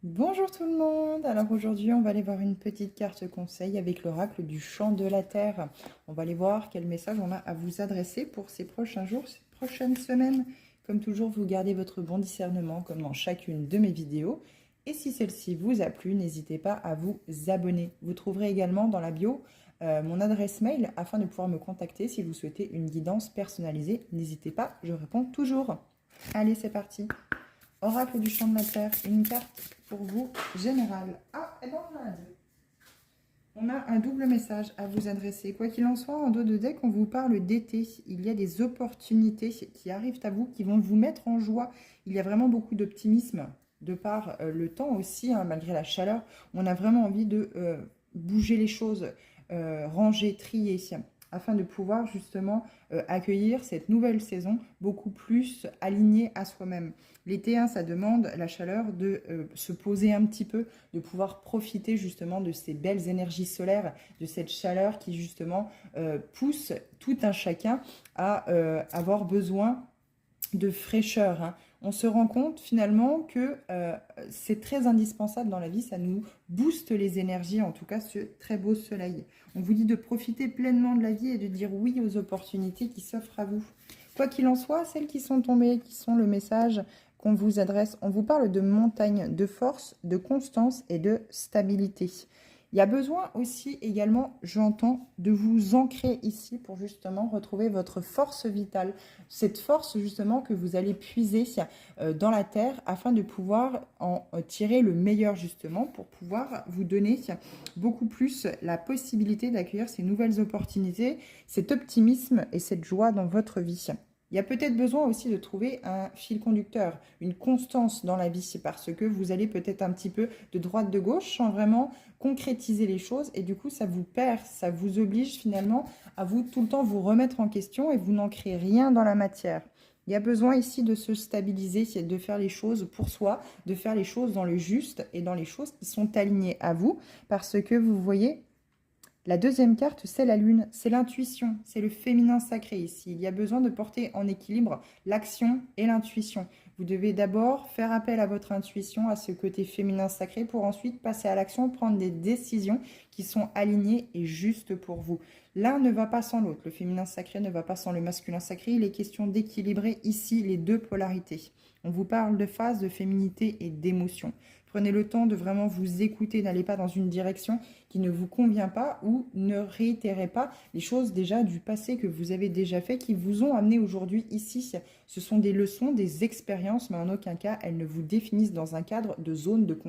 Bonjour tout le monde. Alors aujourd'hui, on va aller voir une petite carte conseil avec l'oracle du champ de la terre. On va aller voir quel message on a à vous adresser pour ces prochains jours, ces prochaines semaines. Comme toujours, vous gardez votre bon discernement comme dans chacune de mes vidéos. Et si celle-ci vous a plu, n'hésitez pas à vous abonner. Vous trouverez également dans la bio mon adresse mail afin de pouvoir me contacter si vous souhaitez une guidance personnalisée. N'hésitez pas, je réponds toujours. Allez, c'est parti. Oracle du champ de la terre, une carte pour vous générale. Ah, et ben on a un deux. On a un double message à vous adresser. Quoi qu'il en soit, en dos de deck, on vous parle d'été. Il y a des opportunités qui arrivent à vous, qui vont vous mettre en joie. Il y a vraiment beaucoup d'optimisme de par le temps aussi, hein, malgré la chaleur. On a vraiment envie de bouger les choses, ranger, trier, afin de pouvoir justement accueillir cette nouvelle saison beaucoup plus alignée à soi-même. L'été, hein, ça demande la chaleur de se poser un petit peu, de pouvoir profiter justement de ces belles énergies solaires, de cette chaleur qui justement pousse tout un chacun à avoir besoin de fraîcheur, hein. On se rend compte finalement que c'est très indispensable dans la vie, ça nous booste les énergies, en tout cas ce très beau soleil. On vous dit de profiter pleinement de la vie et de dire oui aux opportunités qui s'offrent à vous. Quoi qu'il en soit, celles qui sont tombées, qui sont le message qu'on vous adresse, on vous parle de montagne, de force, de constance et de stabilité. Il y a besoin aussi également, j'entends, de vous ancrer ici pour justement retrouver votre force vitale. Cette force justement que vous allez puiser dans la terre afin de pouvoir en tirer le meilleur justement pour pouvoir vous donner beaucoup plus la possibilité d'accueillir ces nouvelles opportunités, cet optimisme et cette joie dans votre vie. Il y a peut-être besoin aussi de trouver un fil conducteur, une constance dans la vie, parce que vous allez peut-être un petit peu de droite de gauche sans vraiment concrétiser les choses et du coup ça vous perd, ça vous oblige finalement à vous tout le temps vous remettre en question et vous n'ancrez rien dans la matière. Il y a besoin ici de se stabiliser, de faire les choses pour soi, de faire les choses dans le juste et dans les choses qui sont alignées à vous parce que vous voyez... La deuxième carte, c'est la lune, c'est l'intuition, c'est le féminin sacré ici. Il y a besoin de porter en équilibre l'action et l'intuition. Vous devez d'abord faire appel à votre intuition, à ce côté féminin sacré, pour ensuite passer à l'action, prendre des décisions qui sont alignées et justes pour vous. L'un ne va pas sans l'autre, le féminin sacré ne va pas sans le masculin sacré. Il est question d'équilibrer ici les deux polarités. On vous parle de phase, de féminité et d'émotion. Prenez le temps de vraiment vous écouter, n'allez pas dans une direction qui ne vous convient pas ou ne réitérez pas les choses déjà du passé que vous avez déjà fait, qui vous ont amené aujourd'hui ici. Ce sont des leçons, des expériences, mais en aucun cas elles ne vous définissent dans un cadre de zone de